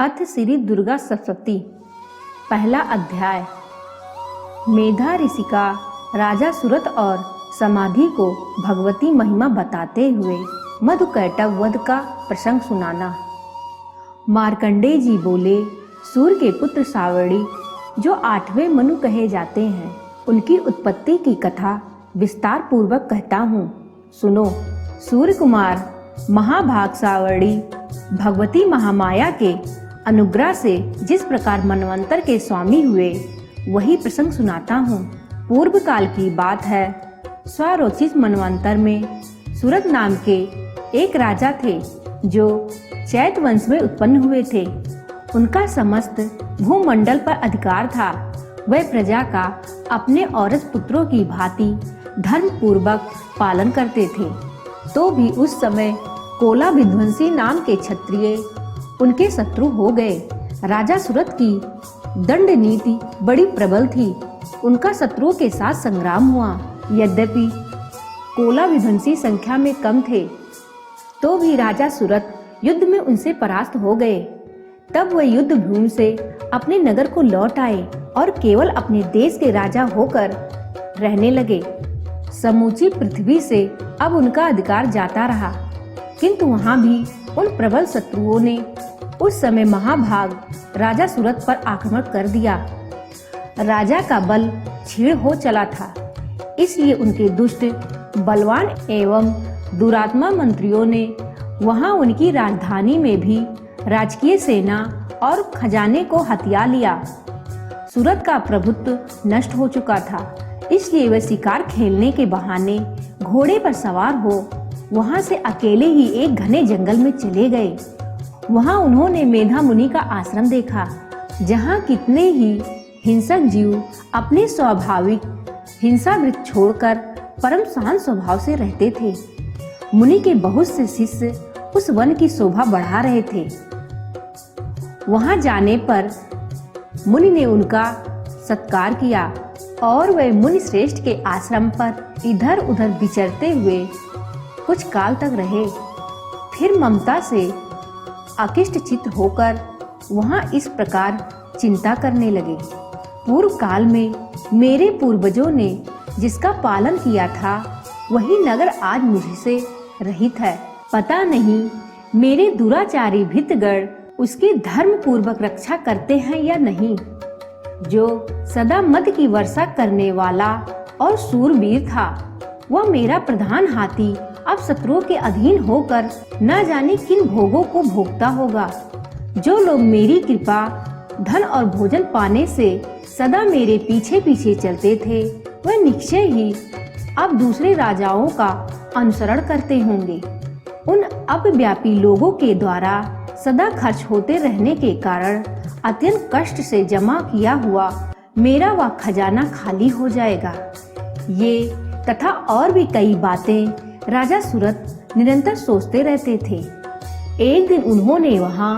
अथ श्री दुर्गा सप्तशती। पहला अध्याय। मेधा ऋषि का राजा सुरथ और समाधि को भगवती महिमा बताते हुए मधुकैटभ वध का प्रसंग सुनाना। मार्कंडेय जी बोले, सूर्य के पुत्र सावर्णी जो 8वें मनु कहे जाते हैं, उनकी उत्पत्ति की कथा विस्तार पूर्वक कहता हूँ, सुनो। सूर्य कुमार महाभाग सावर्णी भगवती महामाया के अनुग्रह से जिस प्रकार मनवंतर के स्वामी हुए, वही प्रसंग सुनाता हूँ। पूर्व काल की बात है। स्वरोचित मनवंतर में सूरत नाम के एक राजा थे जो चैत वंश में उत्पन्न हुए थे। उनका समस्त भूमंडल पर अधिकार था। वह प्रजा का अपने औरस पुत्रों की भांति धर्म पूर्वक पालन करते थे। तो भी उस समय कोला विध्वंसी नाम के क्षत्रिय उनके शत्रु हो गए। राजा सुरथ की दंड नीति बड़ी प्रबल थी। उनका शत्रुओं के साथ संग्राम हुआ। यद्यपि कोला विध्वंसी संख्या में कम थे, तो भी राजा सुरथ युद्ध में उनसे परास्त हो गए। तब वह युद्ध भूमि से अपने नगर को लौट आए और केवल अपने देश के राजा होकर रहने लगे। समूची पृथ्वी से अब उनका अधिकार जाता रहा, किंतु वहां भी उन प्रबल शत्रुओं ने उस समय महाभाग राजा सुरथ पर आक्रमण कर दिया। राजा का बल क्षीण हो चला था, इसलिए उनके दुष्ट, बलवान एवं दुरात्मा मंत्रियों ने वहां उनकी राजधानी में भी राजकीय सेना और खजाने को हथिया लिया। सुरथ का प्रभुत्व नष्ट हो चुका था, इसलिए वे शिकार खेलने के बहाने घोड़े पर सवार हो वहां से अकेले ही एक घने जंगल में चले गए। वहां उन्होंने मेधा मुनि का आश्रम देखा, जहां कितने ही हिंसक जीव अपने स्वाभाविक हिंसावृत्ति छोड़कर परम शांत स्वभाव से रहते थे। मुनि के बहुत से शिष्य उस वन की शोभा बढ़ा रहे थे। वहां जाने पर मुनि ने उनका सत्कार किया और वे मुनि श्रेष्ठ के आश्रम पर इधर उधर विचरते हुए कुछ काल तक रहे। फिर ममता से अकिष्ट चित्त होकर वहां इस प्रकार चिंता करने लगे। पूर्व काल में मेरे पूर्वजों ने जिसका पालन किया था, वही नगर आज मुझसे रहित है। पता नहीं मेरे दुराचारी भृत्यगण उसकी धर्म पूर्वक रक्षा करते हैं या नहीं। जो सदा मद की वर्षा करने वाला और सूरवीर था, वह मेरा प्रधान हाथी अब शत्रुओं के अधीन होकर न जाने किन भोगों को भोगता होगा। जो लोग मेरी कृपा, धन और भोजन पाने से सदा मेरे पीछे पीछे चलते थे, वह निश्चय ही अब दूसरे राजाओं का अनुसरण करते होंगे। उन अपव्यापी लोगों के द्वारा सदा खर्च होते रहने के कारण अत्यंत कष्ट से जमा किया हुआ मेरा वह खजाना खाली हो जाएगा। ये तथा और भी कई बातें राजा सुरथ निरंतर सोचते रहते थे। एक दिन उन्होंने वहां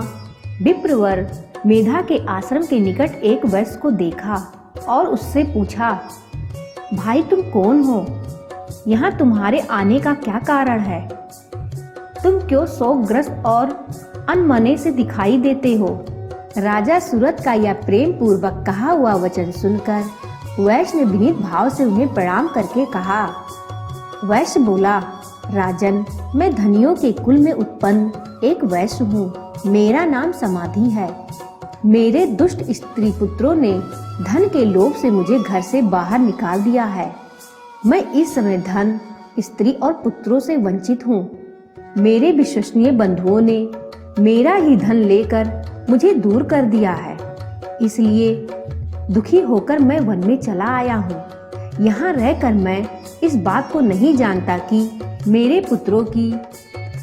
विप्रवर मेधा के आश्रम के निकट एक वैश्य को देखा और उससे पूछा, भाई तुम कौन हो? यहाँ तुम्हारे आने का क्या कारण है? तुम क्यों शोकग्रस्त और अनमने से दिखाई देते हो? राजा सुरथ का यह प्रेम पूर्वक कहा हुआ वचन सुनकर वैश्य ने विनीत भाव से उन्हें प्रणाम करके कहा। वैश्य बोला, राजन, मैं धनियों के कुल में उत्पन्न एक वैश्य हूँ। मेरा नाम समाधि है। मेरे दुष्ट स्त्री पुत्रों ने धन के लोभ से मुझे घर से बाहर निकाल दिया है। मैं इस समय धन, स्त्री और पुत्रों से वंचित हूँ। मेरे विश्वसनीय बंधुओं ने मेरा ही धन लेकर मुझे दूर कर दिया है, इसलिए दुखी होकर मैं वन में चला आया हूँ। यहाँ रहकर मैं इस बात को नहीं जानता कि मेरे पुत्रों की,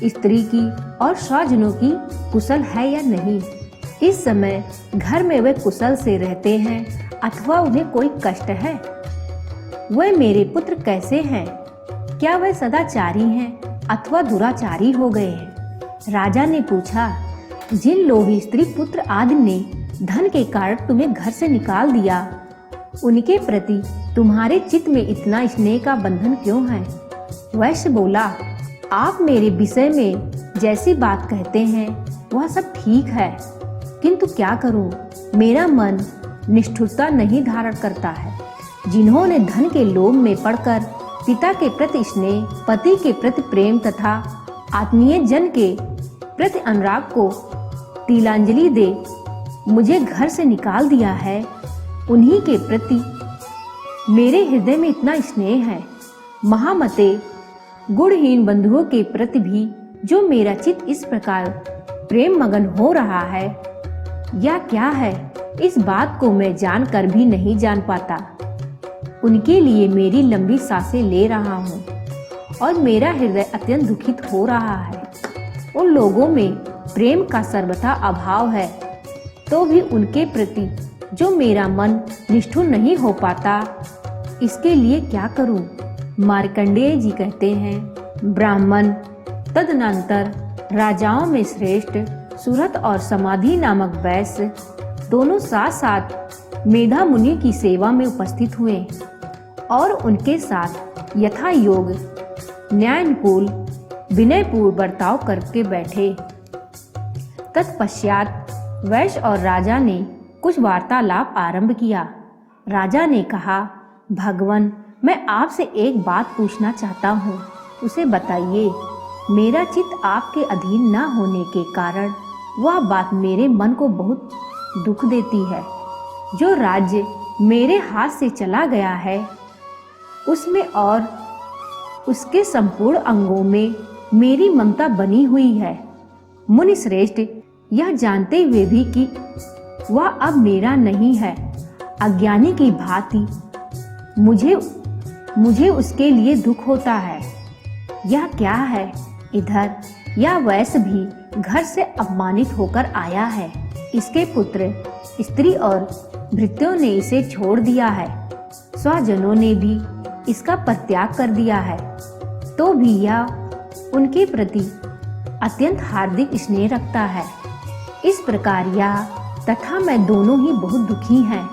स्त्री की और स्वजनों की कुशल है या नहीं। इस समय घर में वे कुशल से रहते हैं अथवा उन्हें कोई कष्ट है। वह मेरे पुत्र कैसे हैं? क्या वह सदाचारी हैं अथवा दुराचारी हो गए हैं? राजा ने पूछा, जिन लोभी स्त्री पुत्र आदि ने धन के कारण तुम्हें घर से निकाल दिया, उनके प्रति तुम्हारे चित्त में इतना स्नेह का बंधन क्यों है? वैश्य बोला, आप मेरे विषय में जैसी बात कहते हैं वह सब ठीक है, किंतु क्या करूं, मेरा मन निष्ठुरता नहीं धारण करता है। जिन्होंने धन के लोभ में पड़कर पिता के प्रति स्नेह, पति के प्रति प्रेम तथा आत्मीय जन के प्रति अनुराग को तिलांजलि दे मुझे घर से निकाल दिया है, उन्हीं के प्रति मेरे हृदय में इतना स्नेह है। महामते, गुणहीन बंधुओं के प्रति भी जो मेरा चित्त इस प्रकार प्रेम मगन हो रहा है, या क्या है, इस बात को मैं जानकर भी नहीं जान पाता। उनके लिए मेरी लंबी सांसें ले रहा हूँ और मेरा हृदय अत्यंत दुखित हो रहा है। उन लोगों में प्रेम का सर्वथा अभाव है, तो भी उनके प्रति जो मेरा मन निष्ठुर नहीं हो पाता, इसके लिए क्या करूं? मार्कंडेय जी कहते हैं, ब्राह्मण तदनंतर राजाओं में श्रेष्ठ सुरत और समाधि नामक वैश्य दोनों साथ साथ मेधा मुनि की सेवा में उपस्थित हुए और उनके साथ यथा योग न्यायानुकूल विनयपूर्ण बर्ताव करके बैठे। तत्पश्चात वैश्य और राजा ने कुछ वार्तालाप आरंभ किया। राजा ने कहा, भगवान, मैं आपसे एक बात पूछना चाहता हूँ, उसे बताइए। मेरा चित्त आपके अधीन न होने के कारण वह बात मेरे मन को बहुत दुख देती है। जो राज्य मेरे हाथ से चला गया है, उसमें और उसके संपूर्ण अंगों में मेरी ममता बनी हुई है। मुनि श्रेष्ठ, यह जानते हुए भी कि वह अब मेरा नहीं है, अज्ञानी की भांति मुझे उसके लिए दुख होता है। यह क्या है? इधर यह वैश्य भी घर से अपमानित होकर आया है। इसके पुत्र, स्त्री और भृत्यों ने इसे छोड़ दिया है। स्वजनों ने भी इसका परित्याग कर दिया है, तो भी यह उनके प्रति अत्यंत हार्दिक स्नेह रखता है। इस प्रकार यह तथा मैं दोनों ही बहुत दुखी हैं।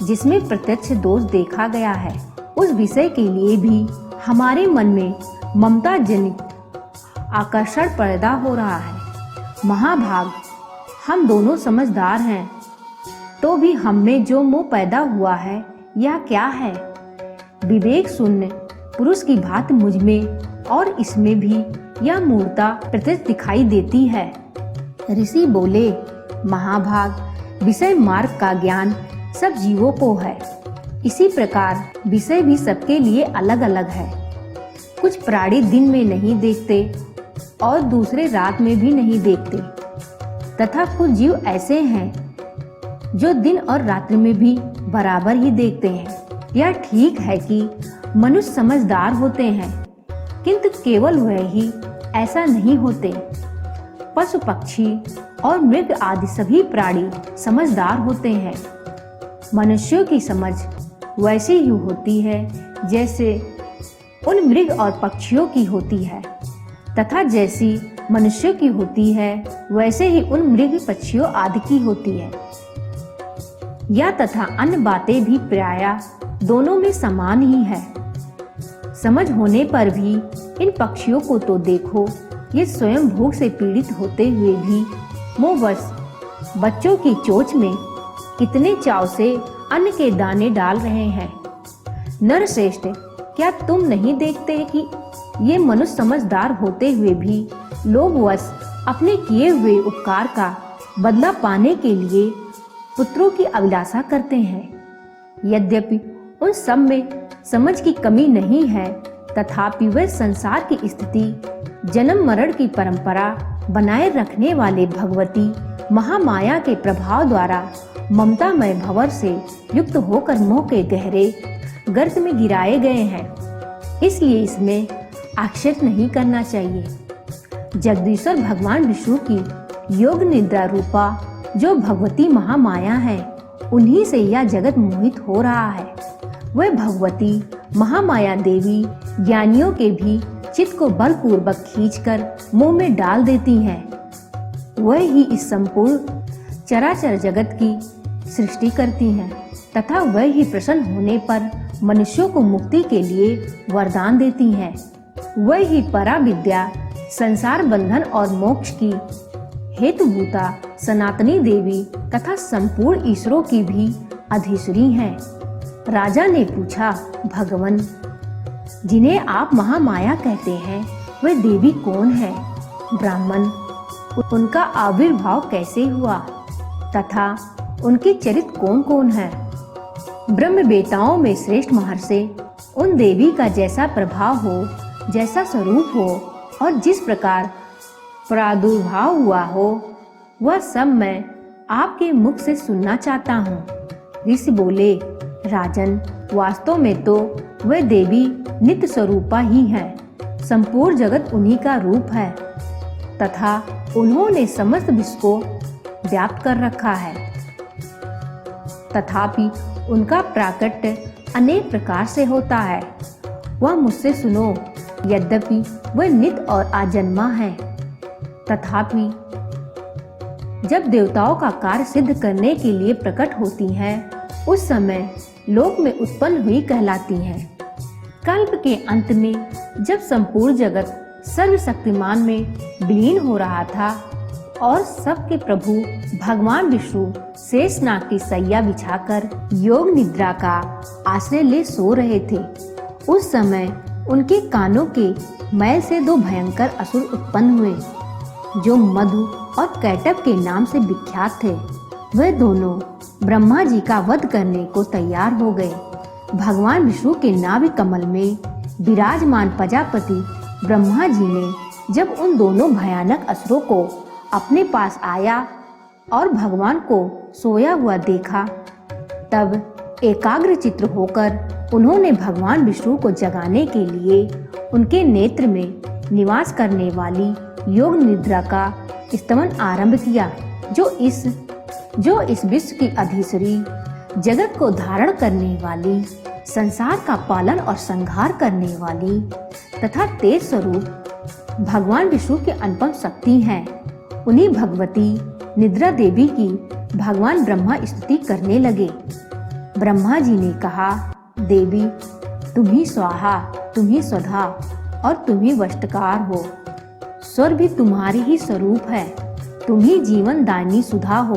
जिसमें प्रत्यक्ष दोष देखा गया है, उस विषय के लिए भी हमारे मन में ममता जनित आकर्षण पैदा हो रहा है। महाभाग, हम दोनों समझदार हैं, तो भी हम में जो मोह पैदा हुआ है, यह क्या है? विवेक शून्य पुरुष की भांति मुझ में और इसमें भी यह मूर्ता प्रत्यक्ष दिखाई देती है। ऋषि बोले, महाभाग, विषय मार्ग का ज्ञान सब जीवों को है। इसी प्रकार विषय भी सबके लिए अलग अलग है। कुछ प्राणी दिन में नहीं देखते और दूसरे रात में भी नहीं देखते, तथा कुछ जीव ऐसे हैं जो दिन और रात्रि में भी बराबर ही देखते हैं। यह ठीक है कि मनुष्य समझदार होते हैं, किंतु केवल वह ही ऐसा नहीं होते। पशु पक्षी और मृग आदि सभी प्राणी समझदार होते हैं। मनुष्यों की समझ वैसी ही होती है जैसे उन मृग और पक्षियों की होती है, तथा जैसी मनुष्यों की होती है वैसे ही उन मृग पक्षियों आदि की होती है। या तथा अन्य बातें भी प्रायः दोनों में समान ही है। समझ होने पर भी इन पक्षियों को तो देखो, ये स्वयं भूख से पीड़ित होते हुए भी मोहवश बच्चों की चोंच में कितने चाव से अन्न के दाने डाल रहे हैं। नरश्रेष्ठ, क्या तुम नहीं देखते कि ये मनुष्य समझदार होते हुए भी लोभवश अपने किए हुए उपकार का बदला पाने के लिए पुत्रों की अभिलाषा करते हैं। यद्यपि उन सब में समझ की कमी नहीं है, तथापि वे संसार की स्थिति, जन्म मरण की परंपरा बनाए रखने वाले भगवती महामाया के प्रभाव द्वारा ममतामय भंवर से युक्त होकर मोह के गहरे गर्त में गिराए गए हैं। इसलिए इसमें आक्षेप नहीं करना चाहिए। जगदीश्वर भगवान विष्णु की योग निद्रा रूपा जो भगवती महामाया है, उन्हीं से यह जगत मोहित हो रहा है। वह भगवती महामाया देवी ज्ञानियों के भी चित्त को बलपूर्वक खींचकर मुंह में डाल देती हैं। वह ही इस संपूर्ण चराचर जगत की सृष्टि करती हैं, तथा वह ही प्रसन्न होने पर मनुष्यों को मुक्ति के लिए वरदान देती हैं। वह ही परा विद्या, संसार बंधन और मोक्ष की हेतुभूता सनातनी देवी तथा संपूर्ण ईश्वरों की भी अधीश्वरी हैं। राजा ने पूछा, भगवन, जिन्हें आप महामाया कहते हैं, वे देवी कौन है? ब्राह्मण, उनका आविर्भाव कैसे हुआ तथा उनके चरित्र कौन कौन है? ब्रह्म बेताओं में श्रेष्ठ महर्षि उन देवी का जैसा प्रभाव हो, जैसा स्वरूप हो और जिस प्रकार प्रादुर्भाव हुआ हो, वह सब मैं आपके मुख से सुनना चाहता हूँ। ऋषि बोले, राजन, वास्तव में तो वह देवी नित्य स्वरूपा ही है। संपूर्ण जगत उन्हीं का रूप है तथा उन्होंने समस्त विश्व को व्याप्त कर रखा है। तथापि उनका प्राकट्य अनेक प्रकार से होता है। वह मुझसे सुनो, यद्यपि वह नित्य और आजन्मा है, तथापि जब देवताओं का कार्य सिद्ध करने के लिए प्रकट होती हैं, उस समय लोक में उत्पन्न हुई कहलाती हैं। कल्प के अंत में जब संपूर्ण जगत सर्वशक्तिमान में विलीन हो रहा था और सबके प्रभु भगवान विष्णु शेषनाग की सैया बिछाकर योग निद्रा का आश्रय ले सो रहे थे, उस समय उनके कानों के मैल से दो भयंकर असुर उत्पन्न हुए, जो मधु और कैटभ के नाम से विख्यात थे। वह दोनों ब्रह्मा जी का वध करने को तैयार हो गए। भगवान विष्णु के नाभि कमल में विराजमान प्रजापति ब्रह्मा जी ने जब उन दोनों भयानक असुरों को अपने पास आया और भगवान को सोया हुआ देखा, तब एकाग्र चित्त होकर उन्होंने भगवान विष्णु को जगाने के लिए उनके नेत्र में निवास करने वाली योग निद्रा का स्तमन आरंभ किया, जो इस विश्व की अधीश्वरी, जगत को धारण करने वाली, संसार का पालन और संहार करने वाली तथा तेज स्वरूप भगवान विष्णु की अनुपम शक्ति हैं। उन्हीं भगवती निद्रा देवी की भगवान ब्रह्मा स्तुति करने लगे। ब्रह्मा जी ने कहा, देवी, तुम ही स्वाहा, तुम ही स्वधा और तुम ही वष्टकार हो। स्वर भी तुम्हारी ही स्वरूप है। तुम ही जीवन दायिनी सुधा हो।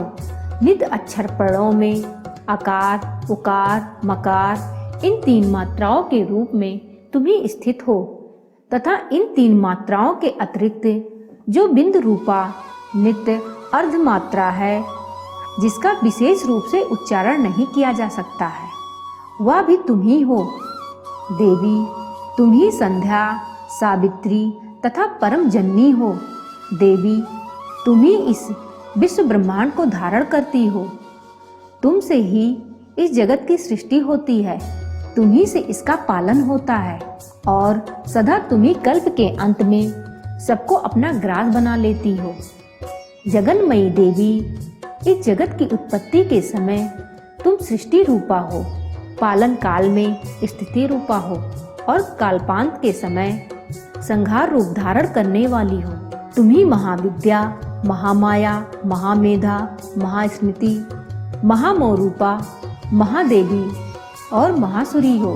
नित्य अक्षर प्रणव में आकार, उकार, मकार इन तीन मात्राओं के रूप में तुम ही स्थित हो तथा इन तीन मात्राओं के अतिरिक्त जो बिंदु रूपा नित्य अर्ध मात्रा है, जिसका विशेष रूप से उच्चारण नहीं किया जा सकता है, वह भी तुम ही हो। देवी, तुम ही संध्या, सावित्री तथा परम जननी हो। देवी, तुम ही इस विश्व ब्रह्मांड को धारण करती हो। तुमसे ही इस जगत की सृष्टि होती है, तुम ही से इसका पालन होता है और सदा तुम ही कल्प के अंत में सबको अपना ग्रास बना लेती हो। जगन्मयी देवी, इस जगत की उत्पत्ति के समय तुम सृष्टि रूपा हो, पालन काल में स्थिति रूपा हो और कालपांत के समय संहार रूप धारण करने वाली हो। तुम ही महाविद्या, महामाया, महामेधा, महास्मृति, महामौरूपा, महादेवी और महासुरी हो।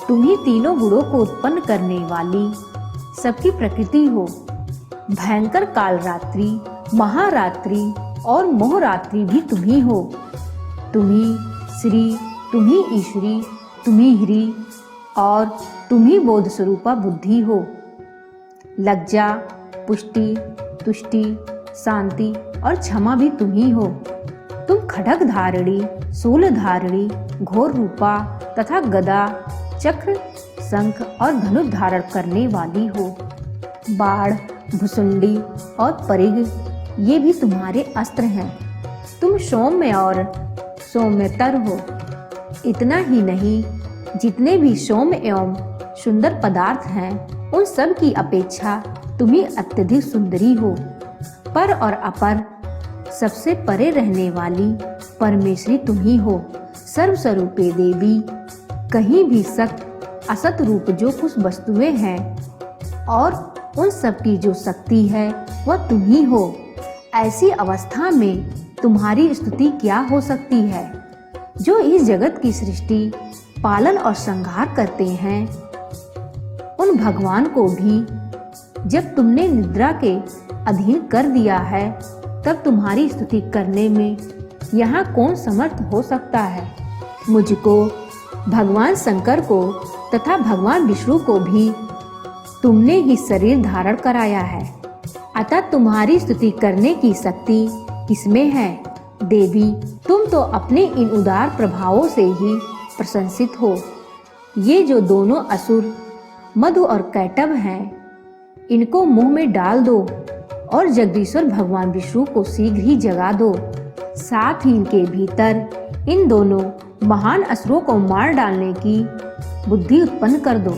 तुम ही तीनों गुणों को उत्पन्न करने वाली सबकी प्रकृति हो। भयंकर कालरात्रि, महारात्रि और मोहरात्रि भी तुम ही हो। तुम ही श्री, तुम ही ईश्वरी, तुम ही ह्री और तुम ही बोध स्वरूपा बुद्धि हो। लज्जा, पुष्टि, तुष्टि, शांति और क्षमा भी तुम ही हो। तुम खड्ग धारिणी, शूल धारिणी, घोर रूपा तथा गदा, चक्र, शंख और धनुष धारण करने वाली हो। बाण, भुसुंडी और परिघ ये भी तुम्हारे अस्त्र हैं। तुम सौम्य और सौम्यतर हो। इतना ही नहीं, जितने भी सौम्य एवं सुंदर पदार्थ हैं, उन सब की अपेक्षा तुम ही अत्यधिक सुंदरी हो। पर और अपर, सबसे परे रहने वाली परमेश्वरी तुम ही हो। सर्वस्वरूपे देवी, कहीं भी सत असत रूप जो कुछ वस्तुएं हैं और उन सब की जो शक्ति है वह तुम ही हो। ऐसी अवस्था में तुम्हारी स्तुति क्या हो सकती है? जो इस जगत की सृष्टि, पालन और संहार करते हैं, उन भगवान को भी जब तुमने निद्रा के अधीन कर दिया है, तब तुम्हारी स्तुति करने में यहाँ कौन समर्थ हो सकता है। मुझको, भगवान शंकर को तथा भगवान विष्णु को भी तुमने ही शरीर धारण कराया है, अतः तुम्हारी स्तुति करने की शक्ति किसमें है। देवी, तुम तो अपने इन उदार प्रभावों से ही प्रशंसित हो। ये जो दोनों असुर मधु और कैटभ हैं, इनको मुंह में डाल दो और जगदीश्वर भगवान विष्णु को शीघ्र ही जगा दो। साथ ही इनके भीतर इन दोनों महान असुरों को मार डालने की बुद्धि उत्पन्न कर दो।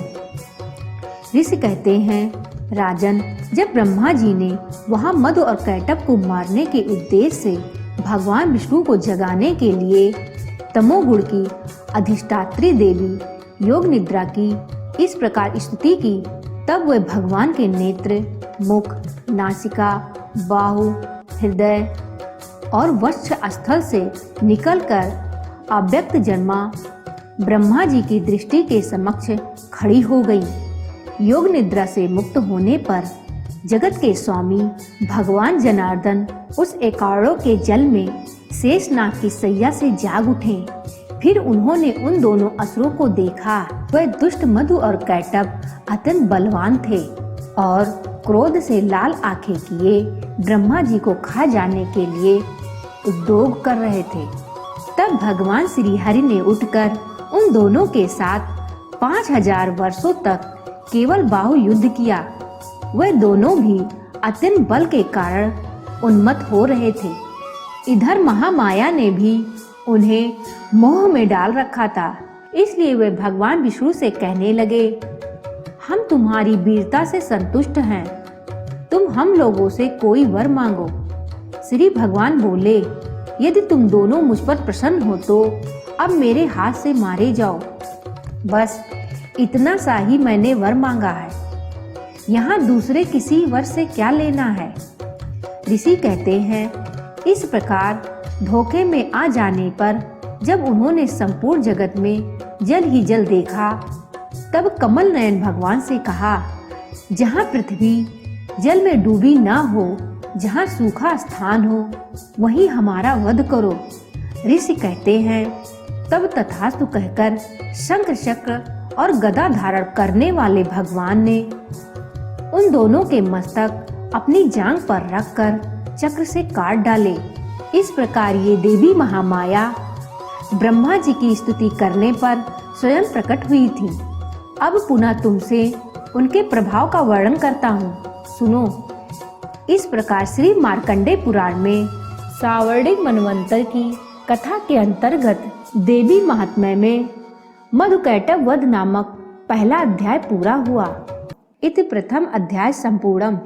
ऋषि कहते हैं, राजन, जब ब्रह्मा जी ने वहां मधु और कैटभ को मारने के उद्देश्य से भगवान विष्णु को जगाने के लिए तमोगुण की अधिष्ठात्री देवी योग निद्रा की इस प्रकार स्तुति की, तब वे भगवान के नेत्र, मुख, नासिका, बाहु, हृदय और वक्ष स्थल से निकलकर अव्यक्त जन्मा ब्रह्मा जी की दृष्टि के समक्ष खड़ी हो गई। योग निद्रा से मुक्त होने पर जगत के स्वामी भगवान जनार्दन उस एकाड़ों के जल में शेषनाग की सैया से जाग उठे। फिर उन्होंने उन दोनों असुरों को देखा। वह दुष्ट मधु और कैटभ अत्यंत बलवान थे और क्रोध से लाल आंखें किए ब्रह्मा जी को खा जाने के लिए उद्योग कर रहे थे। तब भगवान श्री हरि ने उठकर उन दोनों के साथ 5000 वर्षों तक केवल बाहु युद्ध किया। वह दोनों भी अत्यंत बल के कारण उन्मत्त हो रहे थे। इधर महामाया ने भी उन्हें मोह में डाल रखा था, इसलिए वे भगवान विष्णु से कहने लगे, हम तुम्हारी वीरता से संतुष्ट हैं, तुम हम लोगों से कोई वर मांगो। श्री भगवान बोले, यदि तुम दोनों मुझ पर प्रसन्न हो तो अब मेरे हाथ से मारे जाओ। बस इतना सा ही मैंने वर मांगा है, यहाँ दूसरे किसी वर से क्या लेना है। ऋषि कहते हैं, इस प्रकार धोखे में आ जाने पर जब उन्होंने संपूर्ण जगत में जल ही जल देखा, तब कमल नयन भगवान से कहा, जहाँ पृथ्वी जल में डूबी ना हो, जहाँ सूखा स्थान हो, वहीं हमारा वध करो। ऋषि कहते हैं, तब तथास्तु कहकर शंख चक्र और गदा धारण करने वाले भगवान ने उन दोनों के मस्तक अपनी जांघ पर रखकर चक्र से काट डाले। इस प्रकार ये देवी महामाया ब्रह्मा जी की स्तुति करने पर स्वयं प्रकट हुई थी। अब पुनः तुमसे उनके प्रभाव का वर्णन करता हूँ, सुनो। इस प्रकार श्री मार्कंडेय पुराण में सावर्णिक मनवंतर की कथा के अंतर्गत देवी महात्म्य में मधुकैटभ वध नामक पहला अध्याय पूरा हुआ। इति प्रथम अध्याय संपूर्णम्।